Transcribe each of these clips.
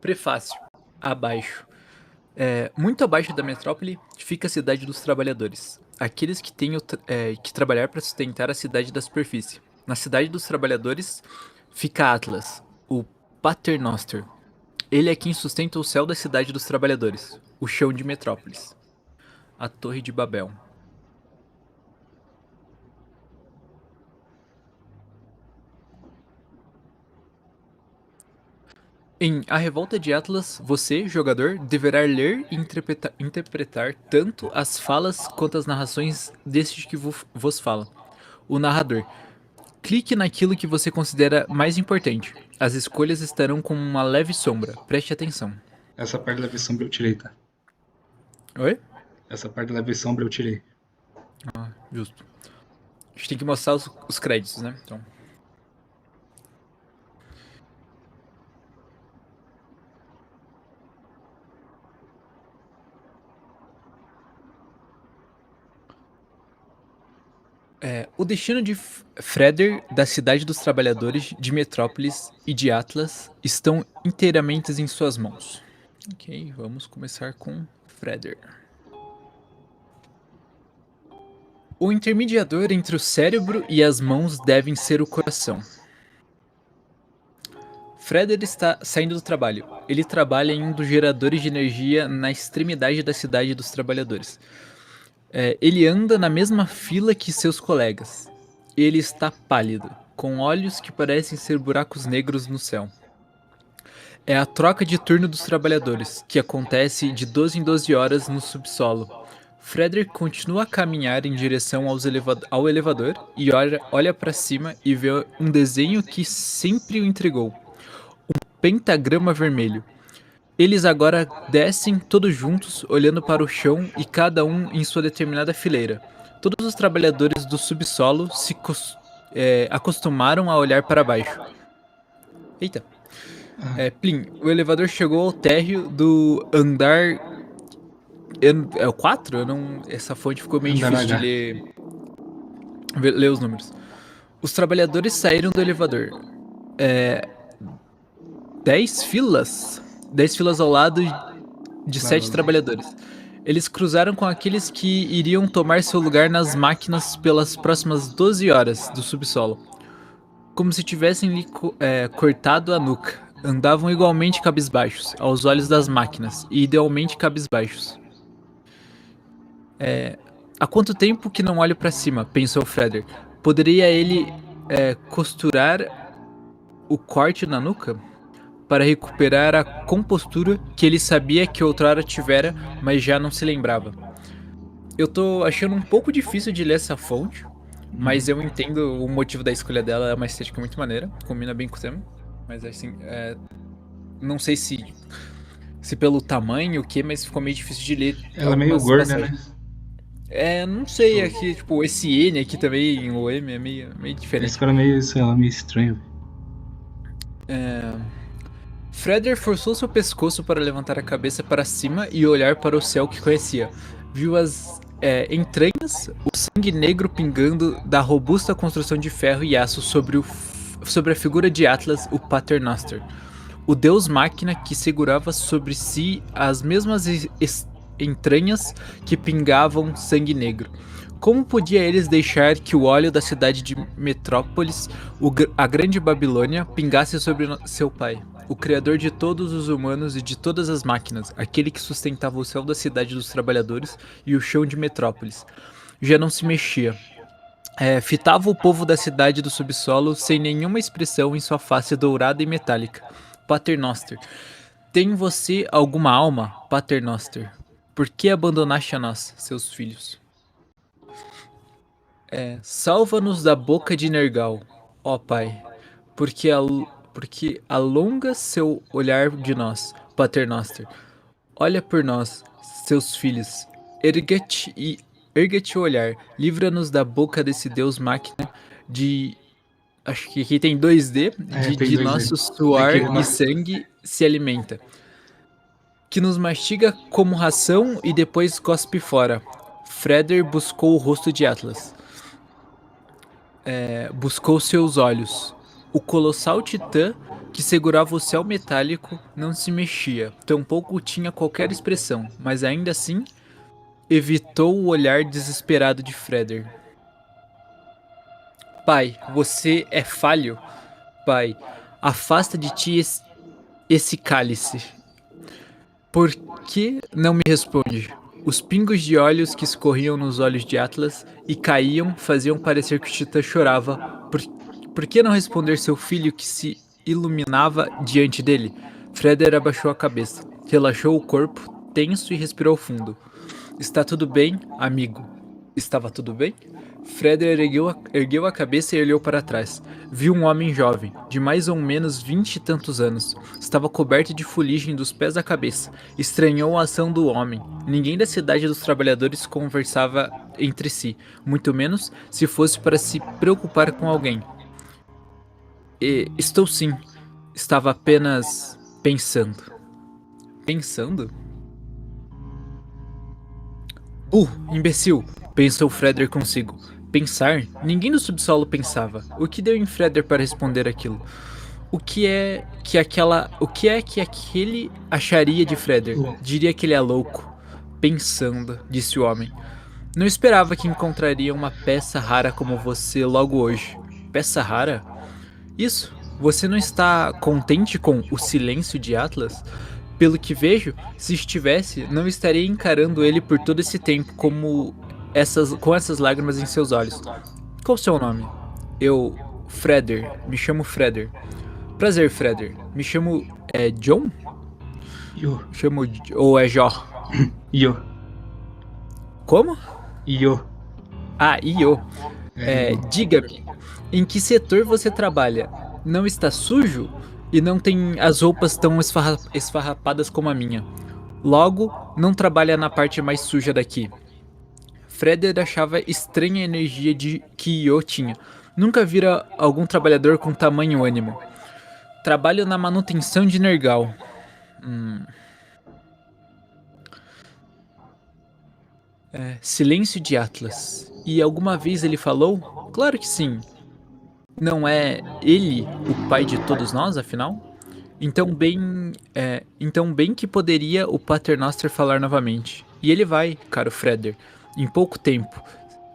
Prefácio. Abaixo. Muito abaixo da metrópole fica a cidade dos trabalhadores. Aqueles que têm que trabalhar para sustentar a cidade da superfície. Na cidade dos trabalhadores fica Atlas, o Paternoster. Ele é quem sustenta o céu da cidade dos trabalhadores, o chão de Metrópolis. A Torre de Babel. Em A Revolta de Atlas, você, jogador, deverá ler e interpretar tanto as falas quanto as narrações deste que vos fala. O narrador. Clique naquilo que você considera mais importante. As escolhas estarão com uma leve sombra. Preste atenção. Essa parte da leve sombra eu tirei, tá? Oi? Essa parte da leve sombra eu tirei. Ah, justo. A gente tem que mostrar os créditos, né? Então. O destino de Freder, da cidade dos trabalhadores, de Metrópolis e de Atlas estão inteiramente em suas mãos. Ok, vamos começar com Freder. O intermediador entre o cérebro e as mãos devem ser o coração. Freder está saindo do trabalho. Ele trabalha em um dos geradores de energia na extremidade da cidade dos trabalhadores. Ele anda na mesma fila que seus colegas. Ele está pálido, com olhos que parecem ser buracos negros no céu. É a troca de turno dos trabalhadores, que acontece de 12 em 12 horas no subsolo. Frederick continua a caminhar em direção ao elevador e olha para cima e vê um desenho que sempre o intrigou. Um pentagrama vermelho. Eles agora descem todos juntos, olhando para o chão e cada um em sua determinada fileira. Todos os trabalhadores do subsolo se acostumaram a olhar para baixo. Eita. Plim, o elevador chegou ao térreo do andar... É o 4? Essa fonte ficou meio Andar difícil de H. ler os números. Os trabalhadores saíram do elevador. 10 filas? 10 filas ao lado de 7 trabalhadores. Eles cruzaram com aqueles que iriam tomar seu lugar nas máquinas pelas próximas 12 horas do subsolo. Como se tivessem lhe cortado a nuca. Andavam igualmente cabisbaixos, aos olhos das máquinas, e idealmente cabisbaixos. Há quanto tempo que não olho para cima? Pensou Freder. Poderia ele costurar o corte na nuca? Para recuperar a compostura que ele sabia que outrora tivera, mas já não se lembrava. Eu tô achando um pouco difícil de ler essa fonte, mas eu entendo o motivo da escolha dela, é uma estética muito maneira, combina bem com o tema, mas assim, não sei se pelo tamanho o que, mas ficou meio difícil de ler. Ela é meio gorda, né? Não sei, aqui, tipo, esse N aqui também, o M é meio diferente. Esse cara é meio, sei lá, meio estranho. Freder forçou seu pescoço para levantar a cabeça para cima e olhar para o céu que conhecia. Viu as entranhas, o sangue negro pingando da robusta construção de ferro e aço sobre a figura de Atlas, o Paternoster. O deus máquina que segurava sobre si as mesmas entranhas que pingavam sangue negro. Como podia eles deixar que o óleo da cidade de Metrópolis, a grande Babilônia, pingasse sobre seu pai? O criador de todos os humanos e de todas as máquinas, aquele que sustentava o céu da cidade dos trabalhadores e o chão de Metrópolis. Já não se mexia. Fitava o povo da cidade do subsolo sem nenhuma expressão em sua face dourada e metálica. Paternoster. Tem você alguma alma, Paternoster? Por que abandonaste a nós, seus filhos? Salva-nos da boca de Nergal, ó Pai, porque alonga seu olhar de nós, Paternoster. Olha por nós, seus filhos. Ergue-te o olhar. Livra-nos da boca desse Deus máquina de... Acho que aqui tem 2D. De nosso suor e sangue se alimenta. Que nos mastiga como ração e depois cospe fora. Freder buscou o rosto de Atlas. Buscou seus olhos. O colossal titã que segurava o céu metálico, não se mexia, tampouco tinha qualquer expressão, mas ainda assim evitou o olhar desesperado de Freder. Pai, você é falho? Pai, afasta de ti esse cálice. Por que não me responde? Os pingos de olhos que escorriam nos olhos de Atlas e caíam faziam parecer que o Titã chorava. Por que não responder seu filho que se iluminava diante dele? Freder abaixou a cabeça, relaxou o corpo, tenso e respirou fundo. Está tudo bem, amigo? Estava tudo bem? Freder ergueu a cabeça e olhou para trás. Viu um homem jovem, de mais ou menos 20 e tantos anos. Estava coberto de fuligem dos pés à cabeça. Estranhou a ação do homem. Ninguém da cidade dos trabalhadores conversava entre si, muito menos se fosse para se preocupar com alguém. Estou sim. Estava apenas pensando. Pensando? Imbecil! Pensou Freder consigo. Pensar? Ninguém no subsolo pensava. O que deu em Freder para responder aquilo? O que é que aquele acharia de Freder? Diria que ele é louco. Pensando, disse o homem. Não esperava que encontraria uma peça rara como você logo hoje. Peça rara? Isso. Você não está contente com o silêncio de Atlas? Pelo que vejo, se estivesse, não estaria encarando ele por todo esse tempo com essas lágrimas em seus olhos. Qual o seu nome? Eu, Freder. Me chamo Freder. Prazer, Freder. Me chamo John? Io. Chamo ou é Jó? Io. Como? Io. Ah, Io. É, Diga-me, em que setor você trabalha? Não está sujo? E não tem as roupas tão esfarrapadas como a minha. Logo, não trabalha na parte mais suja daqui. Freder achava estranha a energia que Io tinha. Nunca vira algum trabalhador com tamanho ânimo. Trabalho na manutenção de Nergal. Silêncio de Atlas. E alguma vez ele falou? Claro que sim. Não é ele o pai de todos nós, afinal? Então bem que poderia o Paternoster falar novamente. E ele vai, caro Freder, em pouco tempo,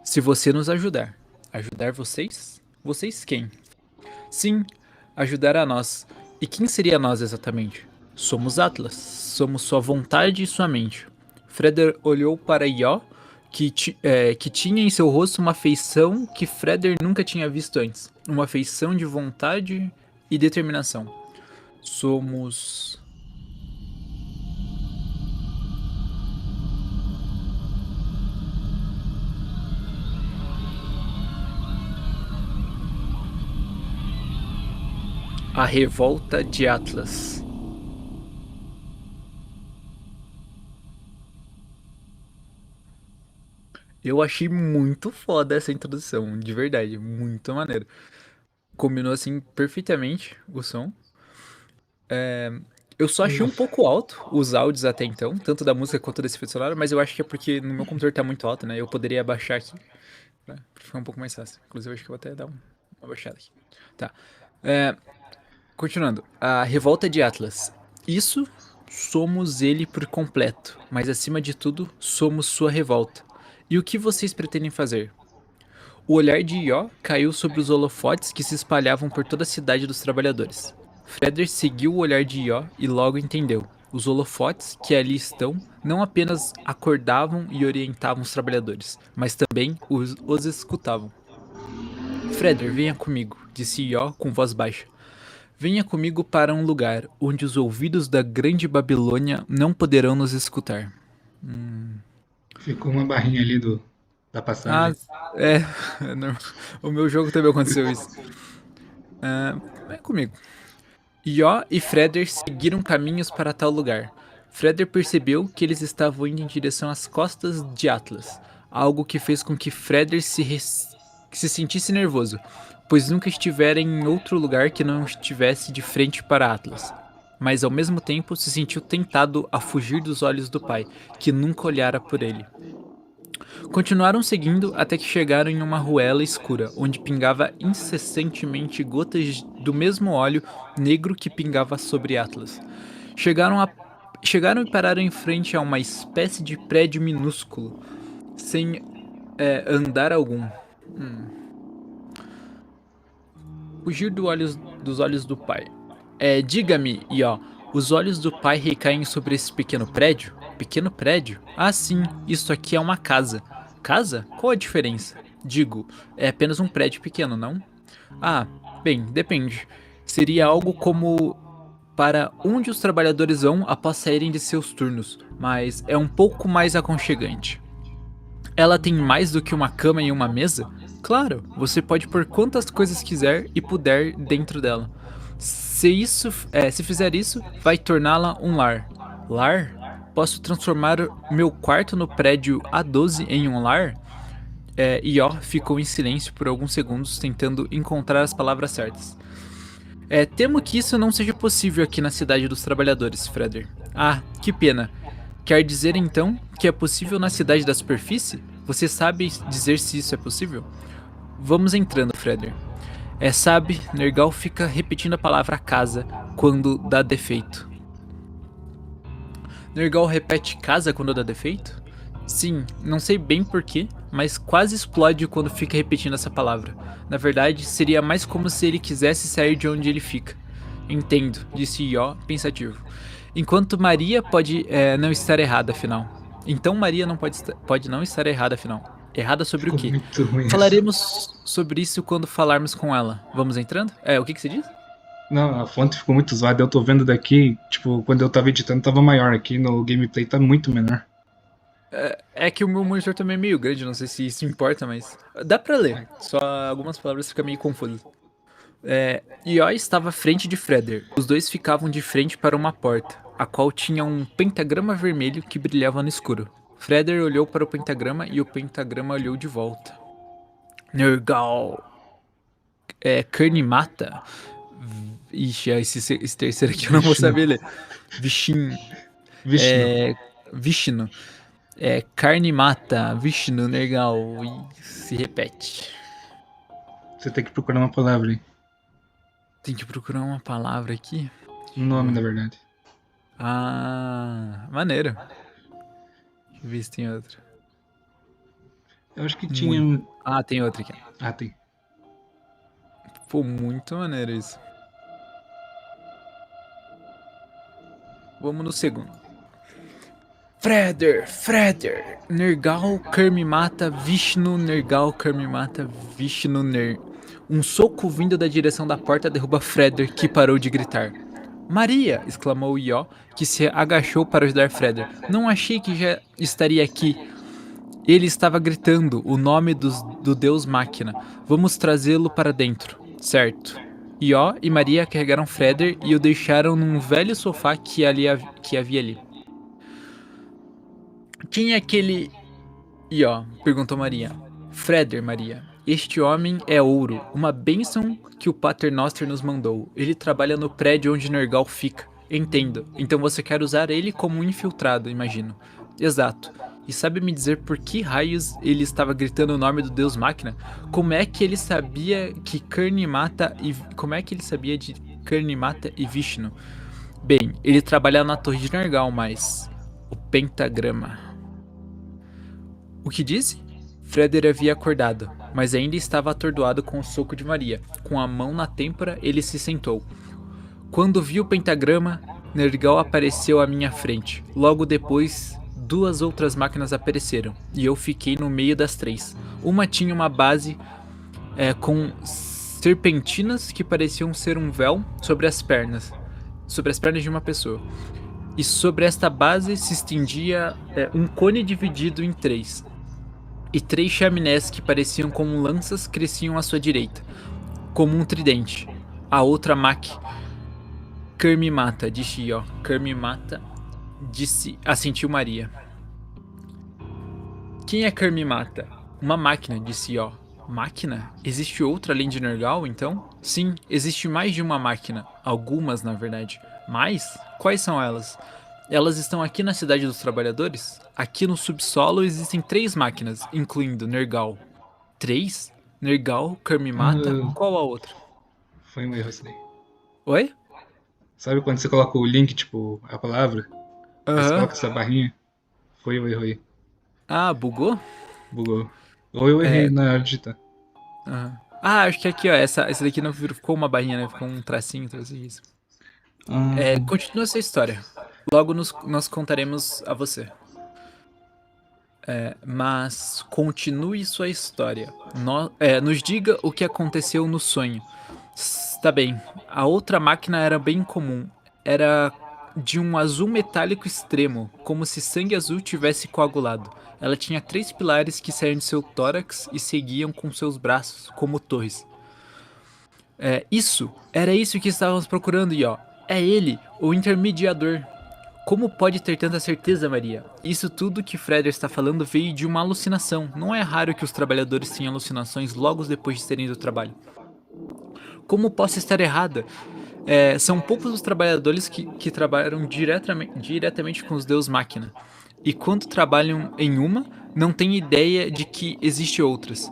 se você nos ajudar. Ajudar vocês? Vocês quem? Sim, ajudar a nós. E quem seria nós exatamente? Somos Atlas. Somos sua vontade e sua mente. Freder olhou para Ió, que tinha em seu rosto uma feição que Freder nunca tinha visto antes. Uma feição de vontade e determinação. Somos... A Revolta de Atlas. Eu achei muito foda essa introdução, de verdade, muito maneiro. Combinou assim perfeitamente o som. Eu só achei um pouco alto os áudios até então, tanto da música quanto desse efeito sonoro, mas eu acho que é porque no meu computador tá muito alto, né? Eu poderia abaixar aqui, né? Pra ficar um pouco mais fácil. Inclusive, acho que eu vou até dar uma baixada aqui. Tá. Continuando. A Revolta de Atlas. Isso somos ele por completo, mas acima de tudo, somos sua revolta. E o que vocês pretendem fazer? O olhar de Ió caiu sobre os holofotes que se espalhavam por toda a cidade dos trabalhadores. Freder seguiu o olhar de Ió e logo entendeu. Os holofotes que ali estão não apenas acordavam e orientavam os trabalhadores, mas também os escutavam. Freder, venha comigo, disse Ió com voz baixa. Venha comigo para um lugar onde os ouvidos da grande Babilônia não poderão nos escutar. ficou uma barrinha ali da passagem. É normal. O meu jogo também aconteceu isso. Vem comigo. Ió e Freder seguiram caminhos para tal lugar. Freder percebeu que eles estavam indo em direção às costas de Atlas, algo que fez com que Freder se sentisse nervoso, pois nunca estivera em outro lugar que não estivesse de frente para Atlas. Mas ao mesmo tempo se sentiu tentado a fugir dos olhos do pai, que nunca olhara por ele. Continuaram seguindo até que chegaram em uma ruela escura, onde pingava incessantemente gotas do mesmo óleo negro que pingava sobre Atlas. Chegaram, a... Chegaram e pararam em frente a uma espécie de prédio minúsculo, sem andar algum. Fugir dos olhos do pai. Diga-me, Ió, os olhos do pai recaem sobre esse pequeno prédio? Pequeno prédio? Ah, sim, isso aqui é uma casa. Casa? Qual a diferença? Digo, é apenas um prédio pequeno, não? Ah, bem, depende. Seria algo como para onde os trabalhadores vão após saírem de seus turnos, mas é um pouco mais aconchegante. Ela tem mais do que uma cama e uma mesa? Claro, você pode pôr quantas coisas quiser e puder dentro dela. Se fizer isso, vai torná-la um lar. Lar? Posso transformar meu quarto no prédio A12 em um lar? Ió ficou em silêncio por alguns segundos, tentando encontrar as palavras certas. Temo que isso não seja possível aqui na cidade dos trabalhadores, Freder. Ah, que pena. Quer dizer então que é possível na cidade da superfície? Você sabe dizer se isso é possível? Vamos entrando, Freder. Sabe, Nergal fica repetindo a palavra casa quando dá defeito. Nergal repete casa quando dá defeito? Sim, não sei bem porquê, mas quase explode quando fica repetindo essa palavra. Na verdade, seria mais como se ele quisesse sair de onde ele fica. Entendo, disse Ió, pensativo. Enquanto Maria pode não estar errada, afinal. Então Maria não pode não estar errada, afinal. Errada sobre Ficou o quê? muito ruim isso. Falaremos sobre isso quando falarmos com ela. Vamos entrando? O que você diz? Não, a fonte ficou muito zoada. Eu tô vendo daqui, tipo, quando eu tava editando tava maior. Aqui no gameplay tá muito menor. É que o meu monitor também é meio grande, não sei se isso importa, mas dá pra ler. Só algumas palavras ficam meio confusas. Ió estava à frente de Freder. Os dois ficavam de frente para uma porta, a qual tinha um pentagrama vermelho que brilhava no escuro. Freder olhou para o pentagrama e o pentagrama olhou de volta. Nergal. Carnimata. Ixi, esse terceiro aqui eu não vou saber ler. Vishnu. Vishnu. Carnimata. Vishnu, Nergal. E se repete. Você tem que procurar uma palavra aí. Tem que procurar uma palavra aqui. Um nome, na verdade. Ah, maneiro. Deixa eu ver se tem outra. Eu acho que tinha. Ah, tem outra aqui. Ah, tem. Pô, muito maneiro isso. Vamos no segundo. Freder, Nergal, Carmimata, Vishnu, Nergal, Carmimata, Vishnu, Um soco vindo da direção da porta derruba Freder, que parou de gritar. Maria! Exclamou Ió, que se agachou para ajudar Freder. Não achei que já estaria aqui. Ele estava gritando o nome do deus máquina. Vamos trazê-lo para dentro. Certo. Ió e Maria carregaram Freder e o deixaram num velho sofá que havia ali. Quem é aquele... Ió, perguntou Maria. Freder, Maria. Este homem é ouro, uma bênção que o Pater Noster nos mandou. Ele trabalha no prédio onde Nergal fica. Entendo. Então você quer usar ele como um infiltrado, imagino. Exato. E sabe me dizer por que raios ele estava gritando o nome do Deus Máquina? Como é que ele sabia de Carnimata e Vishnu? Bem, ele trabalha na Torre de Nergal, mas... O pentagrama. O que disse? Freder havia acordado, mas ainda estava atordoado com o soco de Maria. Com a mão na têmpora, ele se sentou. Quando vi o pentagrama, Nergal apareceu à minha frente. Logo depois, 2 outras máquinas apareceram, e eu fiquei no meio das 3. Uma tinha uma base com serpentinas que pareciam ser um véu sobre as pernas de uma pessoa. E sobre esta base se estendia um cone dividido em 3. E 3 chaminés que pareciam como lanças cresciam à sua direita, como um tridente. A outra Carmimata, disse Ió. Carmimata, assentiu Maria. Quem é Carmimata? Uma máquina, disse Ió. Máquina? Existe outra além de Nergal, então? Sim, existe mais de uma máquina. Algumas, na verdade. Mais? Quais são elas? Elas estão aqui na Cidade dos Trabalhadores? Aqui no subsolo existem 3 máquinas, incluindo Nergal. 3? Nergal, Kermimata, Ah, qual a outra? foi um erro isso daí. Oi? Sabe quando você coloca o link, tipo, a palavra? Aí você Aham. coloca essa barrinha? Foi o erro aí. Ah, bugou? Bugou. Ou eu errei É. na hora de digitar. Aham. Ah, acho que aqui, ó, essa daqui não ficou uma barrinha, né? Ficou um tracinho isso. Ah, Continua essa história. Logo nós contaremos a você. Mas continue sua história. Nos diga o que aconteceu no sonho. Tá bem. A outra máquina era bem comum. Era de um azul metálico extremo, como se sangue azul tivesse coagulado. Ela tinha 3 pilares que saíam de seu tórax e seguiam com seus braços, como torres. Era isso que estávamos procurando, e ó. É ele, o intermediador. Como pode ter tanta certeza, Maria? Isso tudo que Freder está falando veio de uma alucinação. Não é raro que os trabalhadores tenham alucinações logo depois de saírem do trabalho. Como posso estar errada? São poucos os trabalhadores que trabalham diretamente com os Deus Máquina. E quando trabalham em uma, não têm ideia de que existe outras.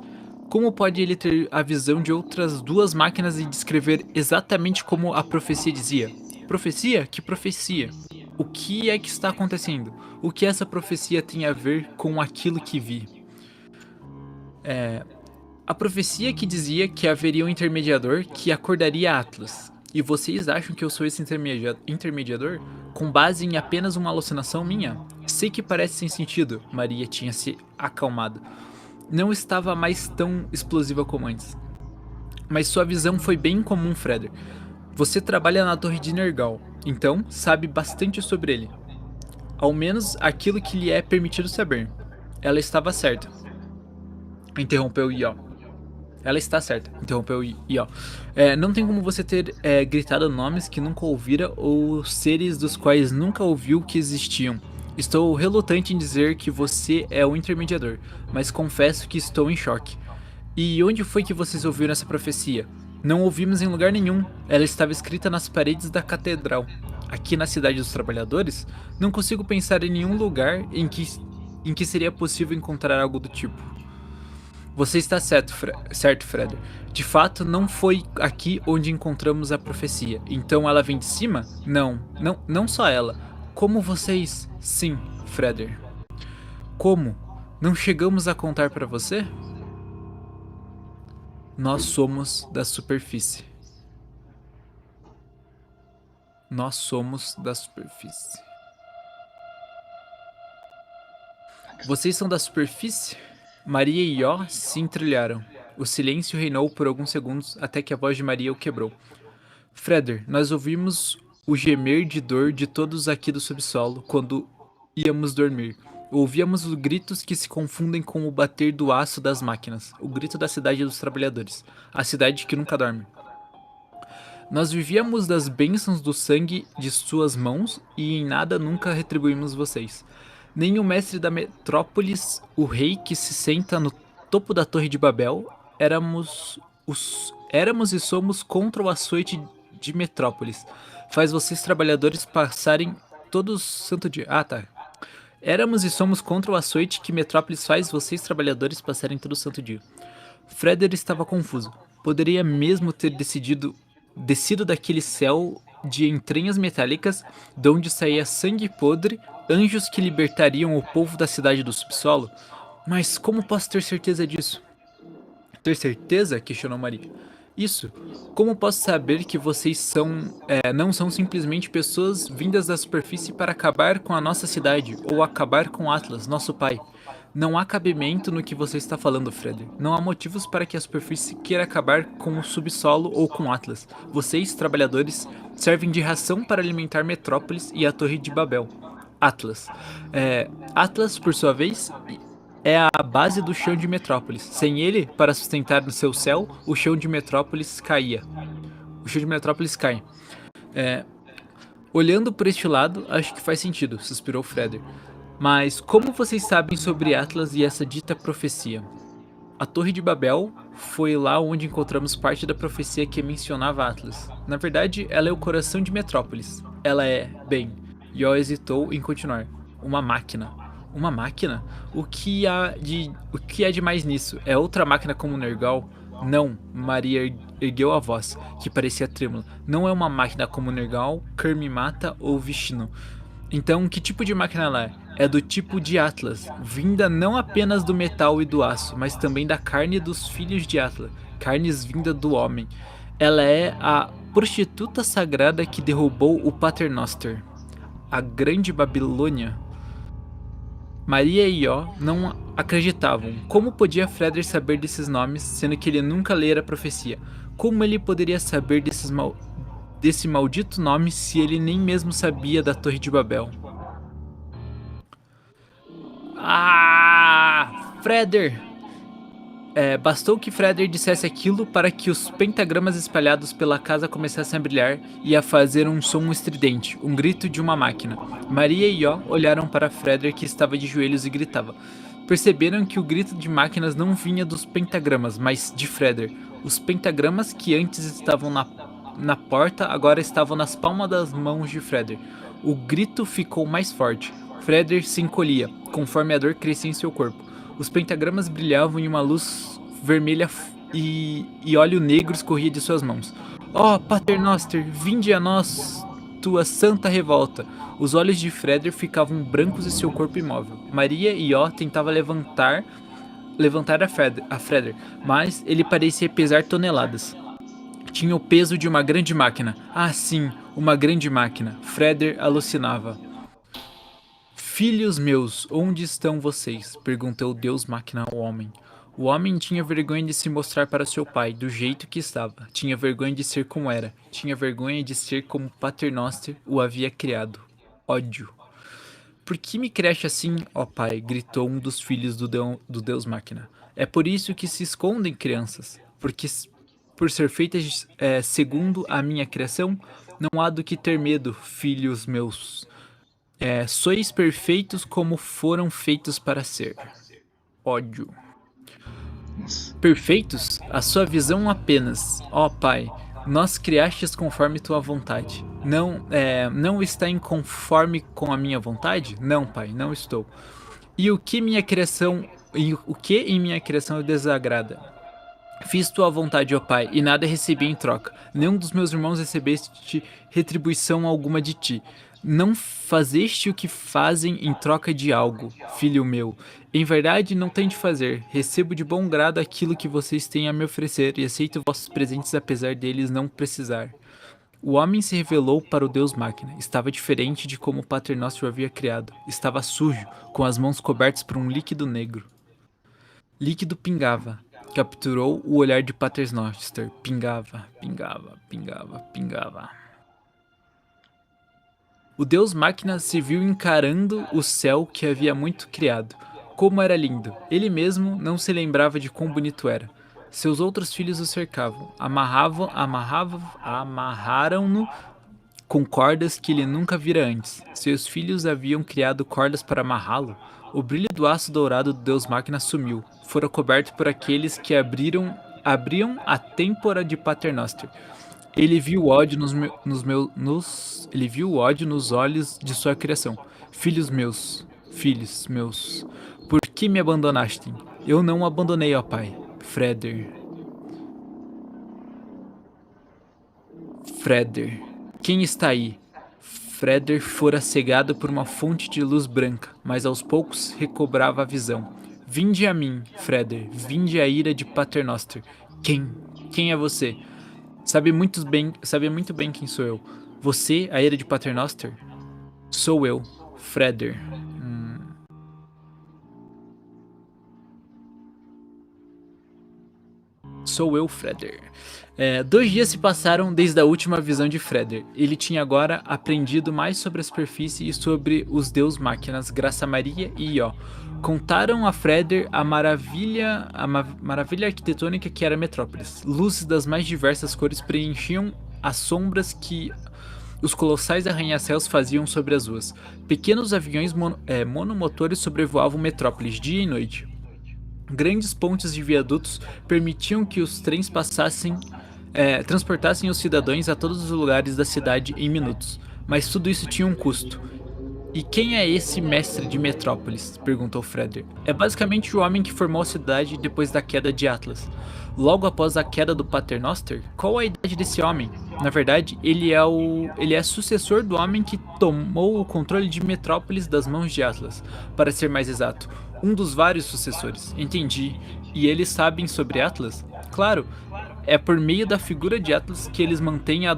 Como pode ele ter a visão de outras 2 máquinas e descrever exatamente como a profecia dizia? Profecia? Que profecia? O que é que está acontecendo? O que essa profecia tem a ver com aquilo que vi? A profecia que dizia que haveria um intermediador que acordaria Atlas. E vocês acham que eu sou esse intermediador? Com base em apenas uma alucinação minha? Sei que parece sem sentido, Maria tinha se acalmado. Não estava mais tão explosiva como antes. Mas sua visão foi bem incomum, Freder. Você trabalha na torre de Nergal, então sabe bastante sobre ele. Ao menos aquilo que lhe é permitido saber. Ela estava certa. Interrompeu Ió. Ela está certa, interrompeu Ió. Não tem como você ter gritado nomes que nunca ouvira ou seres dos quais nunca ouviu que existiam. Estou relutante em dizer que você é o intermediador, mas confesso que estou em choque. E onde foi que vocês ouviram essa profecia? Não ouvimos em lugar nenhum. Ela estava escrita nas paredes da catedral. Aqui na Cidade dos Trabalhadores, não consigo pensar em nenhum lugar em que seria possível encontrar algo do tipo. Você está certo, Freder. De fato, não foi aqui onde encontramos a profecia. Então ela vem de cima? Não só ela. Como vocês? Sim, Freder. Como? Não chegamos a contar para você? Nós somos da superfície. Nós somos da superfície. Vocês são da superfície? Maria e Ió se entrilharam. O silêncio reinou por alguns segundos até que a voz de Maria o quebrou. Freder, nós ouvimos o gemer de dor de todos aqui do subsolo quando íamos dormir. Ouvíamos os gritos que se confundem com o bater do aço das máquinas, o grito da cidade dos trabalhadores, a cidade que nunca dorme. Nós vivíamos das bênçãos do sangue de suas mãos e em nada nunca retribuímos vocês. Nem o mestre da metrópolis, o rei que se senta no topo da Torre de Babel, éramos e somos contra o açoite de Metrópolis. Faz vocês trabalhadores passarem todo santo dia. Ah, tá. Éramos e somos contra o açoite que Metrópolis faz vocês trabalhadores passarem todo santo dia. Freder estava confuso. Poderia mesmo ter descido daquele céu de entranhas metálicas, de onde saía sangue podre, anjos que libertariam o povo da cidade do subsolo? Mas como posso ter certeza disso? Ter certeza? Questionou Maria. Isso. Como posso saber que vocês não são simplesmente pessoas vindas da superfície para acabar com a nossa cidade ou acabar com Atlas, nosso pai? Não há cabimento no que você está falando, Freder. Não há motivos para que a superfície queira acabar com o subsolo ou com Atlas. Vocês, trabalhadores, servem de ração para alimentar Metrópolis e a Torre de Babel. Atlas. Atlas, por sua vez, é a base do chão de Metrópolis. Sem ele, para sustentar no seu céu, o chão de Metrópolis caía. O chão de Metrópolis cai. Olhando por este lado, acho que faz sentido, suspirou Freder. Mas como vocês sabem sobre Atlas e essa dita profecia? A Torre de Babel foi lá onde encontramos parte da profecia que mencionava Atlas. Na verdade, ela é o coração de Metrópolis. Ela é, bem, Io hesitou em continuar. Uma máquina. Uma máquina? O que há de mais nisso? É outra máquina como o Nergal? Não, Maria ergueu a voz, que parecia trêmula. Não é uma máquina como o Nergal, Kermimata ou Vishnu. Então, que tipo de máquina ela é? É do tipo de Atlas, vinda não apenas do metal e do aço, mas também da carne dos filhos de Atlas, carnes vinda do homem. Ela é a prostituta sagrada que derrubou o Paternoster, a grande Babilônia. Maria e Ió não acreditavam. Como podia Frederick saber desses nomes, sendo que ele nunca lera a profecia? Como ele poderia saber desse maldito nome se ele nem mesmo sabia da Torre de Babel? Ah! Freder! Bastou que Freder dissesse aquilo para que os pentagramas espalhados pela casa começassem a brilhar e a fazer um som estridente, um grito de uma máquina. Maria e Ió olharam para Freder, que estava de joelhos e gritava. Perceberam que o grito de máquinas não vinha dos pentagramas, mas de Freder. Os pentagramas que antes estavam na porta agora estavam nas palmas das mãos de Freder. O grito ficou mais forte. Freder se encolhia, conforme a dor crescia em seu corpo. Os pentagramas brilhavam em uma luz vermelha e óleo negro escorria de suas mãos. Oh, Paternoster, vinde a nós, tua santa revolta. Os olhos de Freder ficavam brancos e seu corpo imóvel. Maria e Ió tentava levantar a Freder, mas ele parecia pesar toneladas. Tinha o peso de uma grande máquina. Ah, sim, uma grande máquina. Freder alucinava. Filhos meus, onde estão vocês? Perguntou Deus Máquina ao homem. O homem tinha vergonha de se mostrar para seu pai, do jeito que estava. Tinha vergonha de ser como era. Tinha vergonha de ser como Paternoster o havia criado. Ódio. Por que me criaste assim, ó pai? Gritou um dos filhos do Deus Máquina. É por isso que se escondem crianças. Porque por ser feitas segundo a minha criação, não há do que ter medo, filhos meus. Sois perfeitos como foram feitos para ser. Ódio. Perfeitos? A sua visão apenas. Ó Pai, nós criastes conforme tua vontade. Não está em conforme com a minha vontade? Não, Pai, não estou. E o que em minha criação eu desagrada? Fiz tua vontade, ó Pai, e nada recebi em troca. Nenhum dos meus irmãos recebeste retribuição alguma de ti. Não fazeste o que fazem em troca de algo, filho meu. Em verdade, não tem de fazer. Recebo de bom grado aquilo que vocês têm a me oferecer e aceito vossos presentes apesar deles não precisar. O homem se revelou para o Deus Máquina. Estava diferente de como o Paternoster o havia criado. Estava sujo, com as mãos cobertas por um líquido negro. Líquido pingava. Capturou o olhar de Paternoster. Pingava, pingava, pingava, pingava. O Deus Máquina se viu encarando o céu que havia muito criado. Como era lindo! Ele mesmo não se lembrava de quão bonito era. Seus outros filhos o cercavam. Amarraram-no com cordas que ele nunca vira antes. Seus filhos haviam criado cordas para amarrá-lo. O brilho do aço dourado do Deus Máquina sumiu. Fora coberto por aqueles que abriam a têmpora de Paternoster. Ele viu o ódio ele viu o ódio nos olhos de sua criação. Filhos meus, por que me abandonaste? Eu não o abandonei, ó Pai. Freder, quem está aí? Freder fora cegado por uma fonte de luz branca, mas aos poucos recobrava a visão. Vinde a mim, Freder, vinde a ira de Paternoster. Quem é você? Sabe muito bem quem sou eu. Você, a ira de Paternoster? Sou eu, Freder. Sou eu, Freder. 2 dias se passaram desde a última visão de Freder. Ele tinha agora aprendido mais sobre a superfície e sobre os Deus Máquinas, graças a Maria e Ió. Contaram a Freder a maravilha arquitetônica que era a Metrópolis. Luzes das mais diversas cores preenchiam as sombras que os colossais arranha-céus faziam sobre as ruas. Pequenos aviões monomotores sobrevoavam Metrópolis dia e noite. Grandes pontes de viadutos permitiam que os trens transportassem os cidadãos a todos os lugares da cidade em minutos. Mas tudo isso tinha um custo. E quem é esse mestre de Metrópolis? Perguntou Freder. É basicamente o homem que formou a cidade depois da queda de Atlas. Logo após a queda do Paternoster, qual a idade desse homem? Na verdade, ele é sucessor do homem que tomou o controle de Metrópolis das mãos de Atlas, para ser mais exato, um dos vários sucessores. Entendi. E eles sabem sobre Atlas? Claro, é por meio da figura de Atlas que eles mantêm a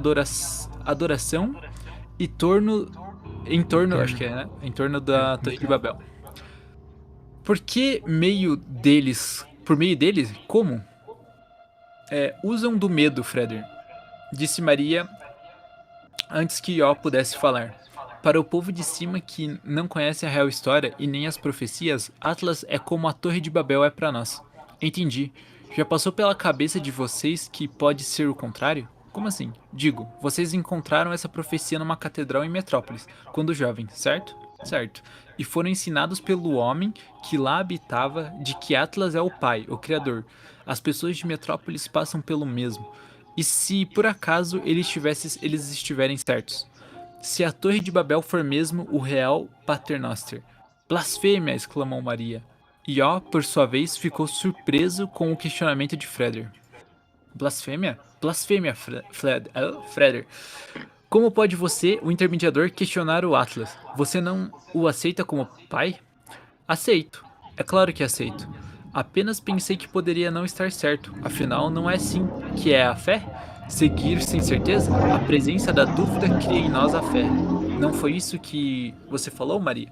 adoração e em torno, acho que é, né? Em torno da Torre de Babel. Por que meio deles, por meio deles, como? Usam do medo, Freder, disse Maria antes que Ió pudesse falar. Para o povo de cima que não conhece a real história e nem as profecias, Atlas é como a Torre de Babel é para nós. Entendi. Já passou pela cabeça de vocês que pode ser o contrário? Como assim? Digo, vocês encontraram essa profecia numa catedral em Metrópolis, quando jovens, certo? Certo. E foram ensinados pelo homem que lá habitava de que Atlas é o pai, o criador. As pessoas de Metrópolis passam pelo mesmo. E se por acaso eles estiverem certos? Se a Torre de Babel for mesmo o real Paternoster. Blasfêmia! Exclamou Maria. Ió, por sua vez, ficou surpreso com o questionamento de Freder. Blasfêmia? Blasfêmia, Freder. Como pode você, o intermediador, questionar o Atlas? Você não o aceita como pai? Aceito. É claro que aceito. Apenas pensei que poderia não estar certo. Afinal, não é assim que é a fé? Seguir sem certeza? A presença da dúvida cria em nós a fé. Não foi isso que você falou, Maria?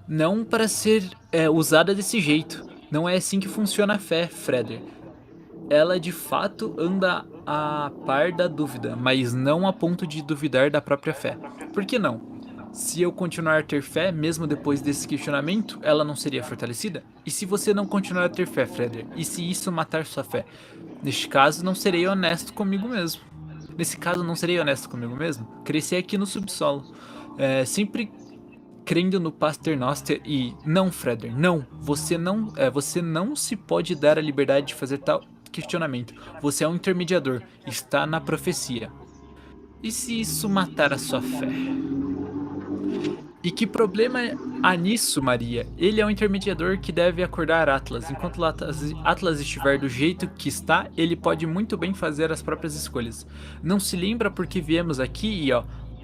Não para ser usada desse jeito. Não é assim que funciona a fé, Freder. Ela de fato anda a par da dúvida, mas não a ponto de duvidar da própria fé. Por que não? Se eu continuar a ter fé, mesmo depois desse questionamento, ela não seria fortalecida? E se você não continuar a ter fé, Freder? E se isso matar sua fé? Neste caso, não serei honesto comigo mesmo. Nesse caso, não serei honesto comigo mesmo? Cresci aqui no subsolo. Sempre crendo no Paternoster e... Não, Freder, não. Você não se pode dar a liberdade de fazer tal questionamento. Você é um intermediador. Está na profecia. E se isso matar a sua fé? E que problema há nisso, Maria? Ele é o intermediador que deve acordar Atlas. Enquanto Atlas estiver do jeito que está, ele pode muito bem fazer as próprias escolhas. Não se lembra porque viemos aqui, Ió?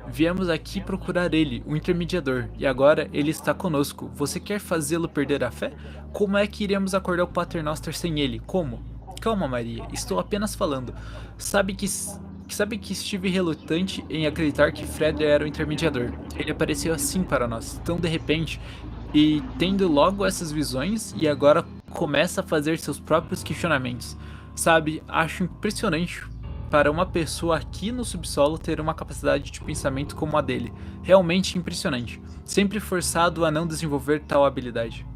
Viemos aqui procurar ele, o intermediador, e agora ele está conosco. Você quer fazê-lo perder a fé? Como é que iremos acordar o Paternoster sem ele? Como? Calma, Maria, estou apenas falando. Sabe que estive relutante em acreditar que Fred era o intermediador. Ele apareceu assim para nós, tão de repente, e tendo logo essas visões, e agora começa a fazer seus próprios questionamentos. Sabe, acho impressionante para uma pessoa aqui no subsolo ter uma capacidade de pensamento como a dele. Realmente impressionante. Sempre forçado a não desenvolver tal habilidade.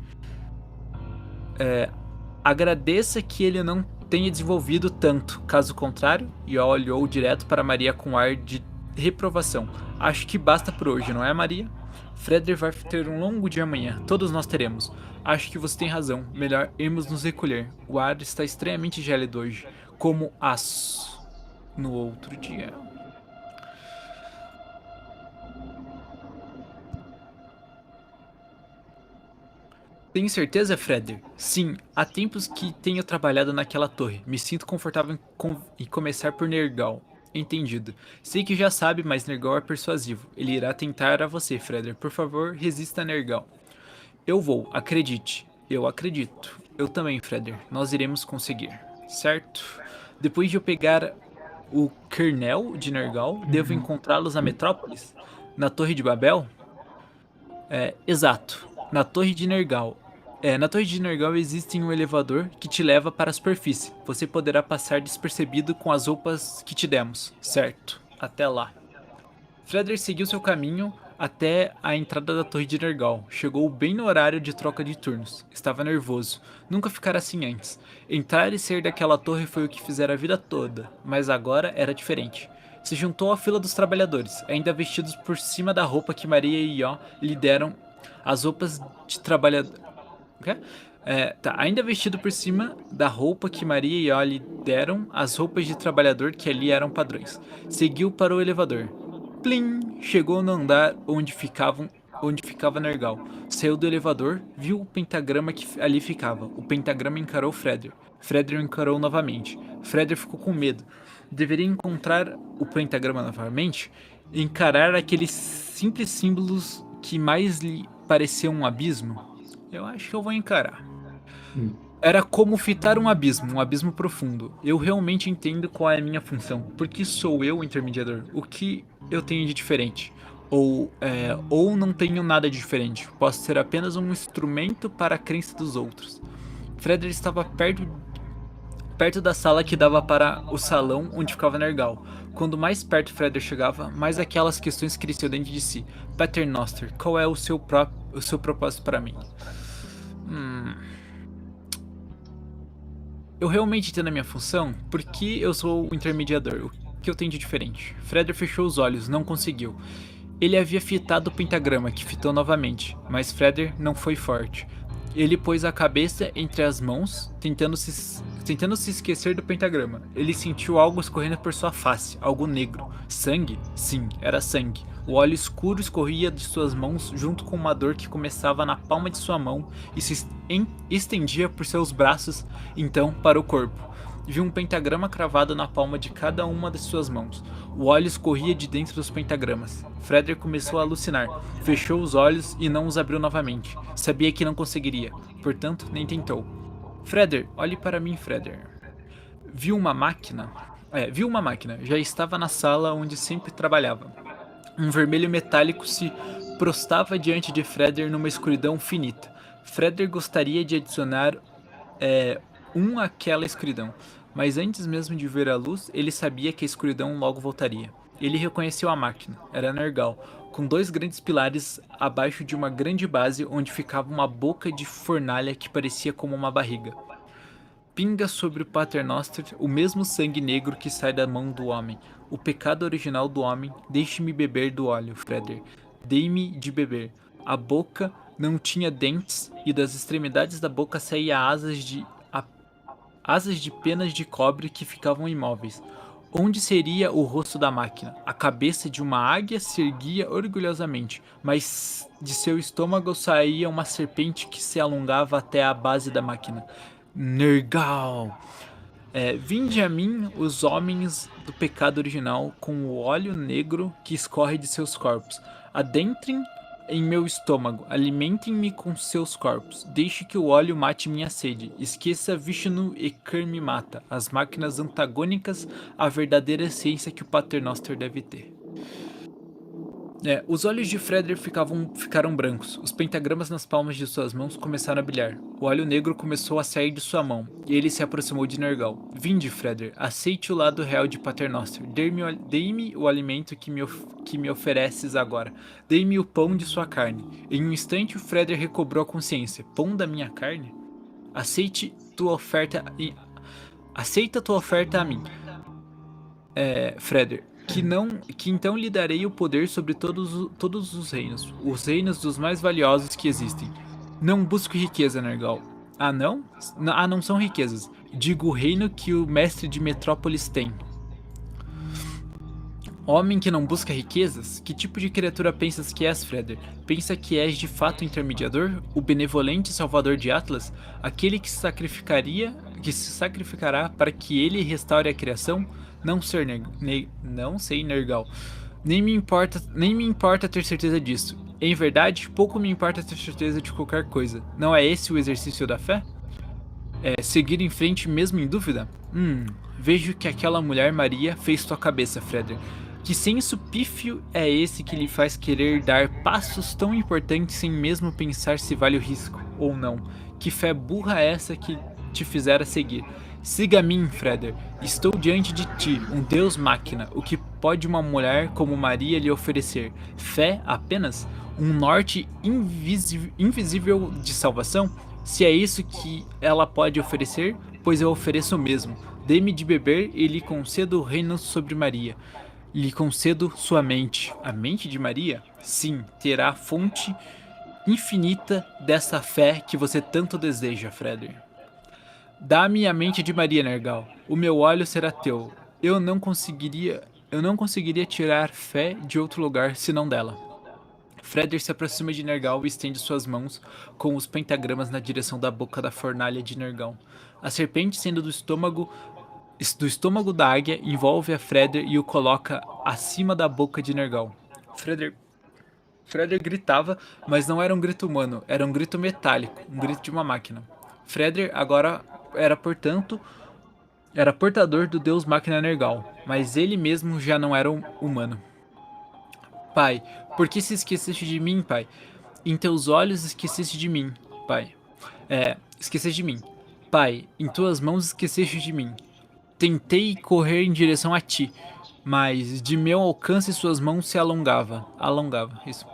Agradeça que ele não tenha desenvolvido tanto. Caso contrário, e olhou direto para Maria com ar de reprovação. Acho que basta por hoje, não é, Maria? Freder vai ter um longo dia amanhã. Todos nós teremos. Acho que você tem razão. Melhor irmos nos recolher. O ar está extremamente gélido hoje, como aço no outro dia. Tem certeza, Freder? Sim, há tempos que tenho trabalhado naquela torre. Me sinto confortável em começar por Nergal. Entendido. Sei que já sabe, mas Nergal é persuasivo. Ele irá tentar a você, Freder. Por favor, resista a Nergal. Eu vou, acredite. Eu acredito. Eu também, Freder. Nós iremos conseguir. Certo? Depois de eu pegar o kernel de Nergal, devo encontrá-los na Metrópolis? Na Torre de Babel? Exato. Na Torre de Nergal. Na Torre de Nergal existe um elevador que te leva para a superfície. Você poderá passar despercebido com as roupas que te demos. Certo. Até lá. Freder seguiu seu caminho até a entrada da Torre de Nergal. Chegou bem no horário de troca de turnos. Estava nervoso. Nunca ficara assim antes. Entrar e sair daquela torre foi o que fizera a vida toda, mas agora era diferente. Se juntou à fila dos trabalhadores, ainda vestidos por cima da roupa que Maria e Ió lhe deram. As roupas de trabalhador... ainda vestido por cima da roupa que Maria e Ió lhe deram, as roupas de trabalhador que ali eram padrões. Seguiu para o elevador. Plim! Chegou no andar onde ficavam onde ficava Nergal. Saiu do elevador, viu o pentagrama que ali ficava. O pentagrama encarou Freder. Freder encarou novamente. Freder ficou com medo. Deveria encontrar o pentagrama novamente e encarar aqueles simples símbolos que mais lhe pareciam um abismo? Eu acho que eu vou encarar. Hum. Era como fitar um abismo profundo. Eu realmente entendo qual é a minha função. Porque sou eu o intermediador? O que eu tenho de diferente? Ou não tenho nada de diferente. Posso ser apenas um instrumento para a crença dos outros. Frederick estava perto da sala que dava para o salão onde ficava Nergal. Quando mais perto Frederick chegava, mais aquelas questões cresciam dentro de si. Paternoster, qual é o seu propósito para mim? Eu realmente entendo a minha função? Porque eu sou o intermediador. O que eu tenho de diferente? Frederick fechou os olhos, não conseguiu. Ele havia fitado o pentagrama, que fitou novamente, mas Frederick não foi forte. Ele pôs a cabeça entre as mãos, tentando se esquecer do pentagrama. Ele sentiu algo escorrendo por sua face, algo negro. Sangue? Sim, era sangue. O óleo escuro escorria de suas mãos junto com uma dor que começava na palma de sua mão e se estendia por seus braços, então para o corpo. Viu um pentagrama cravado na palma de cada uma de suas mãos. O óleo escorria de dentro dos pentagramas. Frederick começou a alucinar. Fechou os olhos e não os abriu novamente. Sabia que não conseguiria, portanto, nem tentou. Frederick, olhe para mim, Frederick. Viu uma máquina? Viu uma máquina. Já estava na sala onde sempre trabalhava. Um vermelho metálico se prostava diante de Frederick numa escuridão finita. Frederick gostaria de adicionar àquela escuridão, mas antes mesmo de ver a luz, ele sabia que a escuridão logo voltaria. Ele reconheceu a máquina. Era Nergal, com dois grandes pilares abaixo de uma grande base onde ficava uma boca de fornalha que parecia como uma barriga. Pinga sobre o Paternoster o mesmo sangue negro que sai da mão do homem. O pecado original do homem. Deixe-me beber do óleo, Frederick. Dei-me de beber. A boca não tinha dentes e das extremidades da boca saía asas de penas de cobre que ficavam imóveis. Onde seria o rosto da máquina? A cabeça de uma águia se erguia orgulhosamente, mas de seu estômago saía uma serpente que se alongava até a base da máquina. Nergal! Vinde a mim os homens do pecado original com o óleo negro que escorre de seus corpos. Adentrem em meu estômago, alimentem-me com seus corpos. Deixe que o óleo mate minha sede. Esqueça Vishnu e Kermi mata, as máquinas antagônicas à verdadeira essência que o Paternoster deve ter. Os olhos de Frederick ficaram brancos. Os pentagramas nas palmas de suas mãos começaram a brilhar. O óleo negro começou a sair de sua mão, e ele se aproximou de Nergal. Vinde, Frederick, aceite o lado real de Paternoster. Dei-me o alimento que me ofereces agora. Dei-me o pão de sua carne. Em um instante, o Frederick recobrou a consciência. Pão da minha carne? Aceita tua oferta a mim. Frederick. Que então lhe darei o poder sobre todos os reinos dos mais valiosos que existem. Não busco riqueza, Nergal. Ah, não? Não são riquezas. Digo o reino que o mestre de Metrópolis tem. Homem que não busca riquezas? Que tipo de criatura pensas que és, Frederick? Pensa que és de fato o intermediador? O benevolente salvador de Atlas? Aquele que se sacrificará para que ele restaure a criação? Não sei, Nergal. Nem me importa ter certeza disso. Em verdade, pouco me importa ter certeza de qualquer coisa. Não é esse o exercício da fé? Seguir em frente mesmo em dúvida? Vejo que aquela mulher Maria fez tua cabeça, Frederick. Que senso pífio é esse que lhe faz querer dar passos tão importantes sem mesmo pensar se vale o risco ou não? Que fé burra é essa que te fizera seguir? Siga a mim, Frederick. Estou diante de ti, um deus máquina. O que pode uma mulher como Maria lhe oferecer? Fé apenas? Um norte invisível de salvação? Se é isso que ela pode oferecer, pois eu ofereço o mesmo. Dê-me de beber e lhe concedo o reino sobre Maria. Lhe concedo sua mente. A mente de Maria? Sim, terá a fonte infinita dessa fé que você tanto deseja, Frederick. Dá-me a mente de Maria, Nergal. O meu óleo será teu. Eu não conseguiria tirar fé de outro lugar senão dela. Freder se aproxima de Nergal e estende suas mãos com os pentagramas na direção da boca da fornalha de Nergal. A serpente, sendo do estômago da águia, envolve a Freder e o coloca acima da boca de Nergal. Freder gritava, mas não era um grito humano, era um grito metálico, um grito de uma máquina. Freder agora era portador do deus máquina Nergal, mas ele mesmo já não era humano. Pai, por que se esqueceste de mim, pai? Em teus olhos esqueceste de mim, pai. Esqueceste de mim. Pai, em tuas mãos esqueceste de mim. Tentei correr em direção a ti, mas de meu alcance suas mãos se alongava, isso.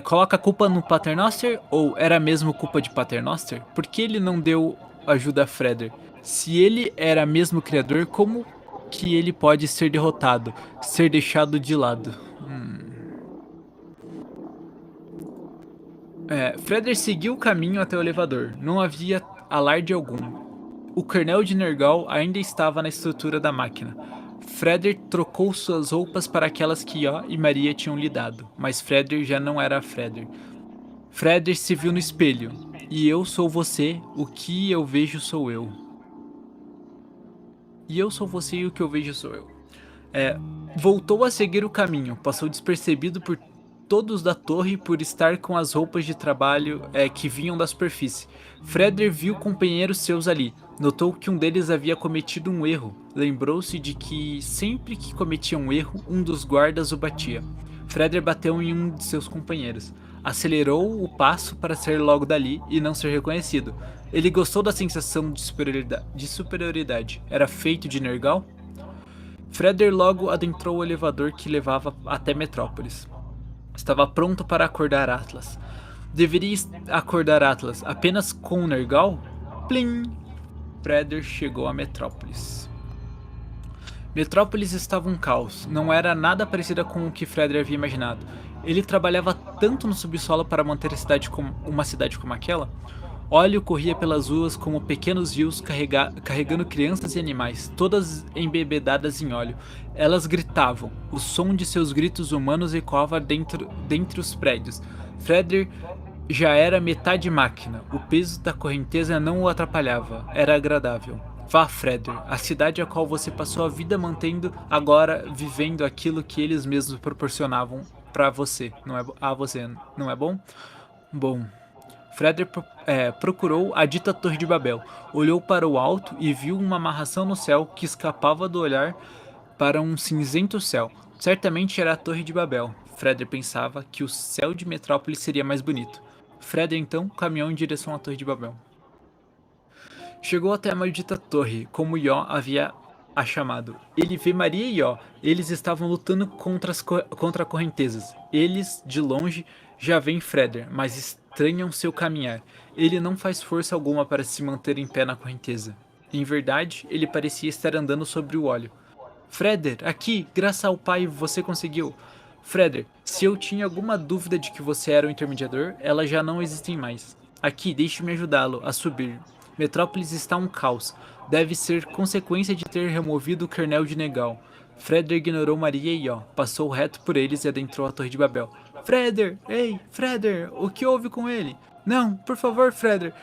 Coloca a culpa no Paternoster, ou era mesmo culpa de Paternoster? Por que ele não deu ajuda a Freder? Se ele era mesmo criador, como que ele pode ser derrotado, ser deixado de lado? Freder seguiu o caminho até o elevador. Não havia alarde algum. O kernel de Nergal ainda estava na estrutura da máquina. Freder trocou suas roupas para aquelas que Ió e Maria tinham lhe dado, mas Freder já não era Freder. Freder se viu no espelho. E eu sou você, o que eu vejo sou eu. E eu sou você e o que eu vejo sou eu. Voltou a seguir o caminho, passou despercebido por todos da torre por estar com as roupas de trabalho que vinham da superfície. Freder viu companheiros seus ali. Notou que um deles havia cometido um erro. Lembrou-se de que sempre que cometia um erro, um dos guardas o batia. Freder bateu em um de seus companheiros. Acelerou o passo para sair logo dali e não ser reconhecido. Ele gostou da sensação de superioridade. Era feito de Nergal? Freder logo adentrou o elevador que levava até Metrópolis. Estava pronto para acordar Atlas. Deveria acordar Atlas apenas com Nergal? Plim! Freder chegou a Metrópolis. Metrópolis estava um caos. Não era nada parecida com o que Freder havia imaginado. Ele trabalhava tanto no subsolo para manter a cidade como uma cidade como aquela. Óleo corria pelas ruas como pequenos rios carregando crianças e animais, todas embebedadas em óleo. Elas gritavam. O som de seus gritos humanos ecoava dentre os prédios. Freder já era metade máquina. O peso da correnteza não o atrapalhava. Era agradável. Vá, Freder, a cidade a qual você passou a vida mantendo, agora vivendo aquilo que eles mesmos proporcionavam para você. Não é bom? Bom. Freder procurou a dita Torre de Babel, olhou para o alto e viu uma amarração no céu que escapava do olhar para um cinzento céu. Certamente era a Torre de Babel. Freder pensava que o céu de Metrópolis seria mais bonito. Freder então caminhou em direção à Torre de Babel. Chegou até a maldita torre, como Ió havia a chamado. Ele vê Maria e Ió. Eles estavam lutando contra correntezas. Eles, de longe, já veem Freder, mas estranham seu caminhar. Ele não faz força alguma para se manter em pé na correnteza. Em verdade, ele parecia estar andando sobre o óleo. Freder, aqui, graças ao pai, você conseguiu. Freder, se eu tinha alguma dúvida de que você era o intermediador, elas já não existem mais. Aqui, deixe-me ajudá-lo a subir. Metrópolis está um caos. Deve ser consequência de ter removido o kernel de Nergal. Freder ignorou Maria e Ió, passou reto por eles e adentrou a Torre de Babel. Freder! Ei, Freder! O que houve com ele? Não, por favor, Freder!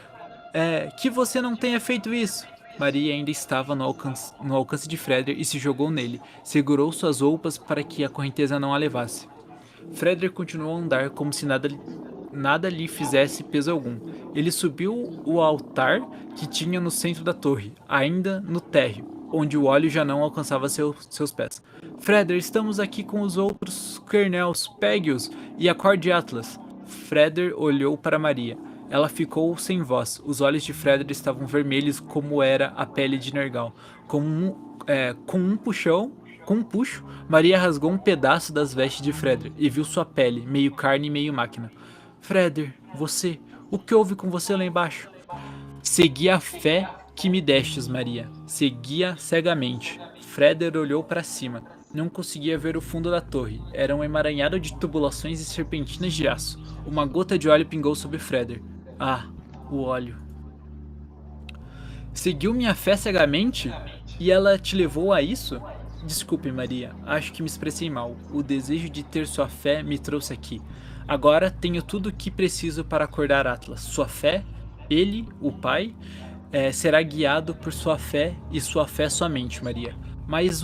Que você não tenha feito isso! Maria ainda estava no alcance de Freder e se jogou nele. Segurou suas roupas para que a correnteza não a levasse. Freder continuou a andar como se nada lhe fizesse peso algum. Ele subiu o altar que tinha no centro da torre, ainda no térreo, onde o óleo já não alcançava seus pés. Freder, estamos aqui com os outros kernels, pegue-os e acorde Atlas. Freder olhou para Maria. Ela ficou sem voz. Os olhos de Freder estavam vermelhos como era a pele de Nergal. Com um puxo, Maria rasgou um pedaço das vestes de Freder e viu sua pele, meio carne e meio máquina. Freder, o que houve com você lá embaixo? Segui a fé que me destes, Maria. Seguia cegamente. Freder olhou para cima. Não conseguia ver o fundo da torre. Era um emaranhado de tubulações e serpentinas de aço. Uma gota de óleo pingou sobre Freder. Ah, o óleo. Seguiu minha fé cegamente? E ela te levou a isso? Desculpe, Maria. Acho que me expressei mal. O desejo de ter sua fé me trouxe aqui. Agora tenho tudo o que preciso para acordar Atlas. Sua fé, ele, o pai, será guiado por sua fé e sua fé somente, Maria. Mas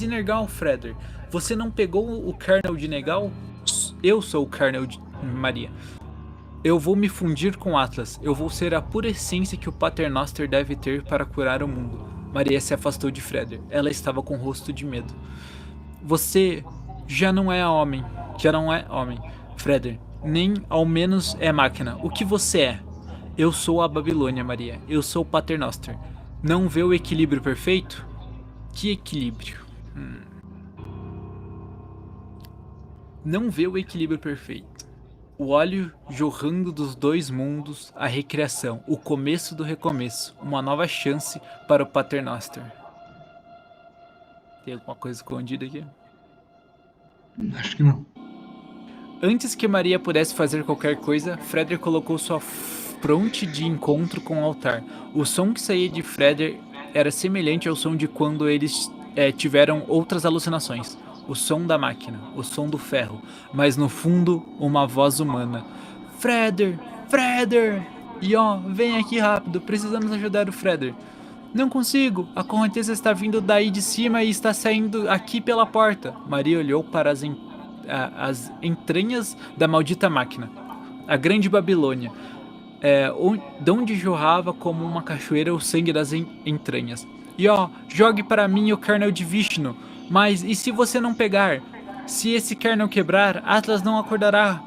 Nergal, Freder, você não pegou o kernel de Nergal? Eu sou o kernel de Maria. Eu vou me fundir com Atlas. Eu vou ser a pura essência que o Paternoster deve ter para curar o mundo. Maria se afastou de Freder. Ela estava com o rosto de medo. Você já não é homem. Já não é homem, Freder. Nem ao menos é máquina. O que você é? Eu sou a Babilônia, Maria. Eu sou o Paternoster. Não vê o equilíbrio perfeito? Que equilíbrio? Não vê o equilíbrio perfeito. O óleo jorrando dos dois mundos, a recriação, o começo do recomeço, uma nova chance para o Paternoster. Tem alguma coisa escondida aqui? Acho que não. Antes que Maria pudesse fazer qualquer coisa, Freder colocou sua fronte de encontro com o altar. O som que saía de Freder era semelhante ao som de quando eles tiveram outras alucinações. O som da máquina, o som do ferro, mas no fundo uma voz humana. Freder! Freder! E ó, vem aqui rápido, precisamos ajudar o Freder. Não consigo, a correnteza está vindo daí de cima e está saindo aqui pela porta. Maria olhou para as entranhas da maldita máquina. A grande Babilônia, de onde jorrava como uma cachoeira o sangue das entranhas. E ó, jogue para mim o kernel de Vishnu. Mas e se você não pegar? Se esse kernel quebrar, Atlas não acordará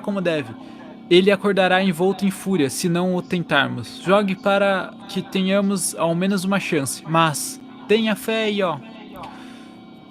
como deve. Ele acordará envolto em fúria se não o tentarmos. Jogue para que tenhamos ao menos uma chance. Mas tenha fé, Ió.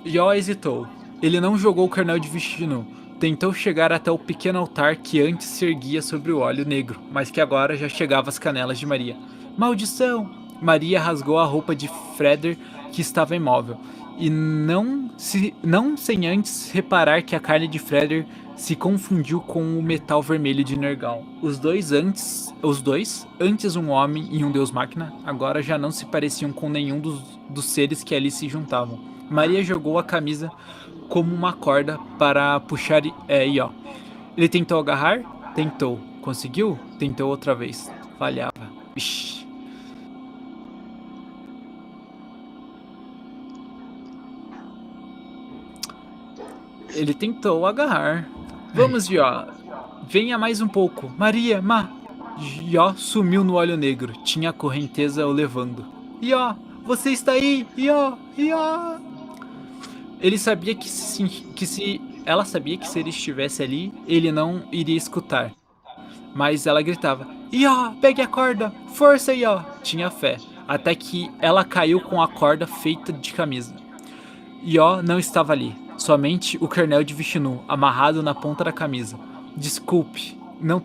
Ió hesitou. Ele não jogou o kernel de Vishnu. Tentou chegar até o pequeno altar que antes se erguia sobre o óleo negro, mas que agora já chegava às canelas de Maria. Maldição! Maria rasgou a roupa de Freder, que estava imóvel, e não sem antes reparar que a carne de Freder se confundiu com o metal vermelho de Nergal. Os dois, antes um homem e um deus máquina, agora já não se pareciam com nenhum dos seres que ali se juntavam. Maria jogou a camisa como uma corda para puxar Ió. Ele tentou agarrar? Tentou. Conseguiu? Tentou outra vez. Falhava. Ixi. Ele tentou agarrar. Vamos, Ió. Venha mais um pouco. Maria, Ió sumiu no óleo negro. Tinha a correnteza o levando. Ió, você está aí? Ió, Ió. Ele sabia ela sabia que se ele estivesse ali, ele não iria escutar. Mas ela gritava: Ió, pegue a corda! Força, Ió! Tinha fé. Até que ela caiu com a corda feita de camisa. Ió não estava ali. Somente o kernel de Vishnu, amarrado na ponta da camisa. Desculpe, não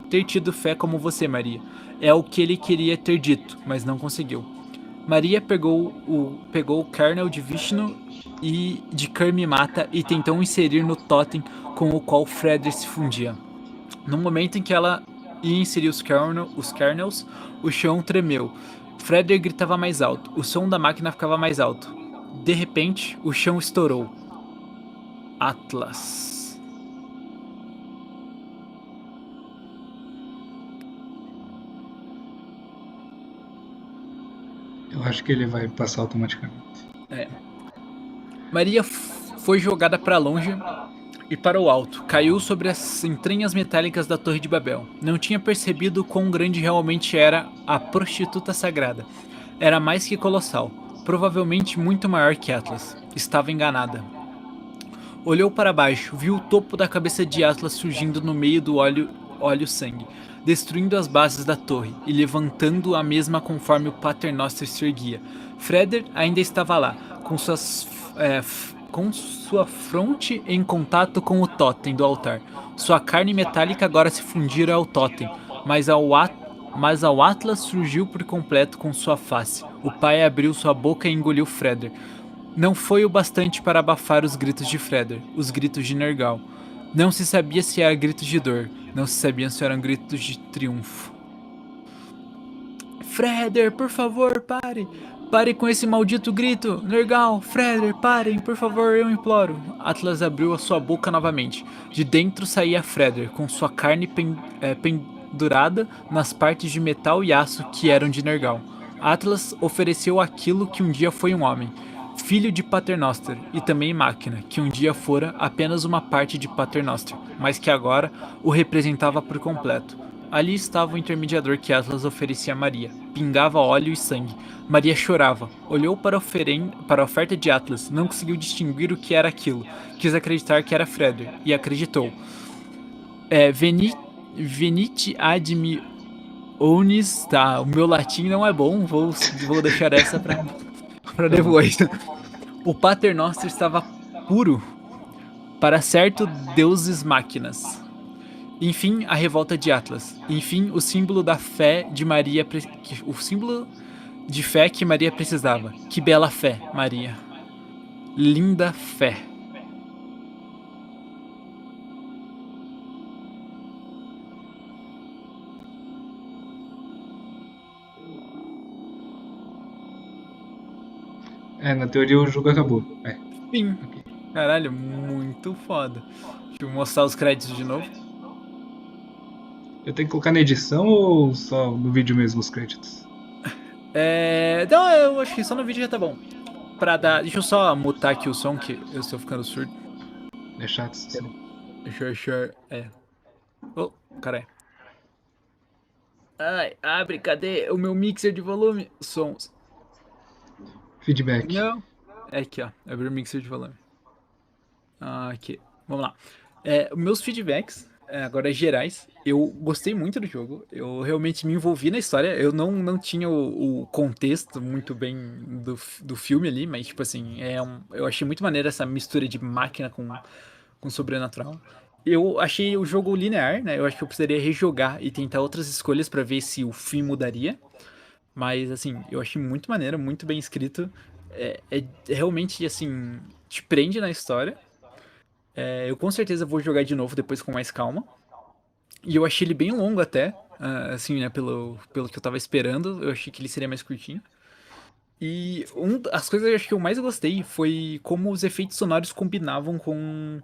ter tido fé como você, Maria. É o que ele queria ter dito, mas não conseguiu. Maria pegou o kernel de Vishnu e de Karmimata e tentou inserir no totem com o qual Freder se fundia. No momento em que ela ia inserir os kernels, o chão tremeu. Freder gritava mais alto. O som da máquina ficava mais alto. De repente, o chão estourou. Atlas. Eu acho que ele vai passar automaticamente. Maria foi jogada para longe e para o alto. Caiu sobre as entranhas metálicas da Torre de Babel. Não tinha percebido quão grande realmente era a prostituta sagrada. Era mais que colossal. Provavelmente muito maior que Atlas. Estava enganada. Olhou para baixo, viu o topo da cabeça de Atlas surgindo no meio do óleo-sangue, destruindo as bases da torre e levantando a mesma conforme o Paternoster se erguia. Freder ainda estava lá, com sua fronte em contato com o totem do altar. Sua carne metálica agora se fundira ao totem, mas ao Atlas surgiu por completo com sua face. O pai abriu sua boca e engoliu Freder. Não foi o bastante para abafar os gritos de Freder, os gritos de Nergal. Não se sabia se eram gritos de dor, não se sabia se eram gritos de triunfo. Freder, por favor, pare! Pare com esse maldito grito! Nergal, Freder, parem, por favor, eu imploro. Atlas abriu a sua boca novamente. De dentro saía Freder, com sua carne pendurada nas partes de metal e aço que eram de Nergal. Atlas ofereceu aquilo que um dia foi um homem, filho de Paternoster, e também máquina, que um dia fora apenas uma parte de Paternoster, mas que agora o representava por completo. Ali estava o intermediador que Atlas oferecia a Maria. Pingava óleo e sangue. Maria chorava. Olhou para a oferta de Atlas. Não conseguiu distinguir o que era aquilo. Quis acreditar que era Freder. E acreditou. Venite ad mi onis. Tá, o meu latim não é bom. Vou deixar essa pra depois. O Paternoster estava puro. Para certo, deuses máquinas. Enfim, a revolta de Atlas. Enfim, o símbolo da fé de Maria. O símbolo de fé que Maria precisava. Que bela fé, Maria. Linda fé. Na teoria o jogo acabou. Fim. Ok. Caralho, muito foda. Deixa eu mostrar os créditos de novo. Eu tenho que colocar na edição ou só no vídeo mesmo os créditos? Então, eu acho que só no vídeo já tá bom. Deixa eu só mutar aqui o som, que eu estou ficando surdo. É chato esse som. Deixa eu achar. Oh, caralho. Ai, abre, cadê o meu mixer de volume? Sons. Feedback. Não. Aqui, ó. Abre o mixer de volume. Aqui. Vamos lá. Meus feedbacks, agora gerais. Eu gostei muito do jogo. Eu realmente me envolvi na história. Eu não tinha o contexto muito bem do filme ali, mas, tipo assim, eu achei muito maneiro essa mistura de máquina com sobrenatural. Eu achei o jogo linear, né? Eu acho que eu precisaria rejogar e tentar outras escolhas pra ver se o fim mudaria. Mas, assim, eu achei muito maneiro, muito bem escrito. É realmente, assim, te prende na história. Eu com certeza vou jogar de novo depois com mais calma. E eu achei ele bem longo até, assim, né, pelo que eu tava esperando. Eu achei que ele seria mais curtinho. E as coisas que eu acho que eu mais gostei foi como os efeitos sonoros combinavam com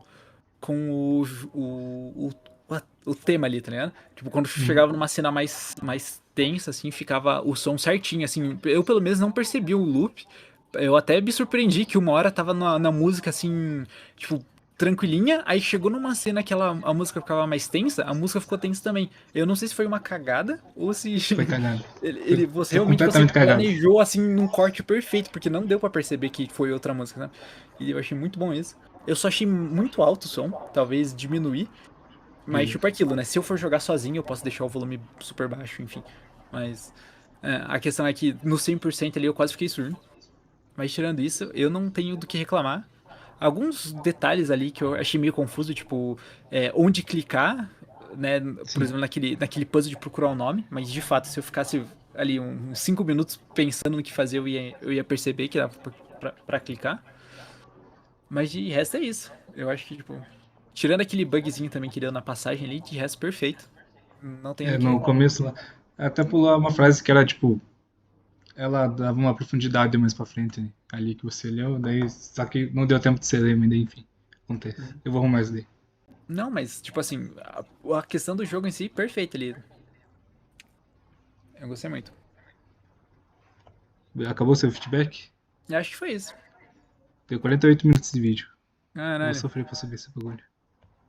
o tema ali, tá ligado? Tipo, quando chegava numa cena mais tensa, assim, ficava o som certinho, assim. Eu, pelo menos, não percebi o loop. Eu até me surpreendi que uma hora tava na música, assim, tipo, tranquilinha, aí chegou numa cena que a música ficava mais tensa, a música ficou tensa também. Eu não sei se foi uma cagada ou se Foi cagado. você Foi realmente você completamente cagado. planejou assim num corte perfeito, porque não deu pra perceber que foi outra música, né? E eu achei muito bom isso. Eu só achei muito alto o som, talvez diminuir, mas tipo aquilo, né? Se eu for jogar sozinho, eu posso deixar o volume super baixo, enfim. Mas a questão é que no 100% ali eu quase fiquei surdo. Mas tirando isso, eu não tenho do que reclamar. Alguns detalhes ali que eu achei meio confuso, tipo, onde clicar, né? Por Sim. exemplo, naquele puzzle de procurar o nome, mas de fato, se eu ficasse ali uns 5 minutos pensando no que fazer, eu ia perceber que dava pra clicar. Mas de resto é isso. Eu acho que, tipo, tirando aquele bugzinho também que deu na passagem ali, de resto perfeito. Não tem do que No reclamar. começo lá. Até pulou uma frase que era tipo. Ela dava uma profundidade mais pra frente, né? Ali que você leu, daí. Só que não deu tempo de você ler, mas daí, enfim. Acontece. Eu vou arrumar isso daí. Não, mas, tipo assim, a questão do jogo em si, perfeita ali. Eu gostei muito. Acabou seu feedback? Eu acho que foi isso. Deu 48 minutos de vídeo. Eu vou Caralho. sofrer pra saber esse bagulho.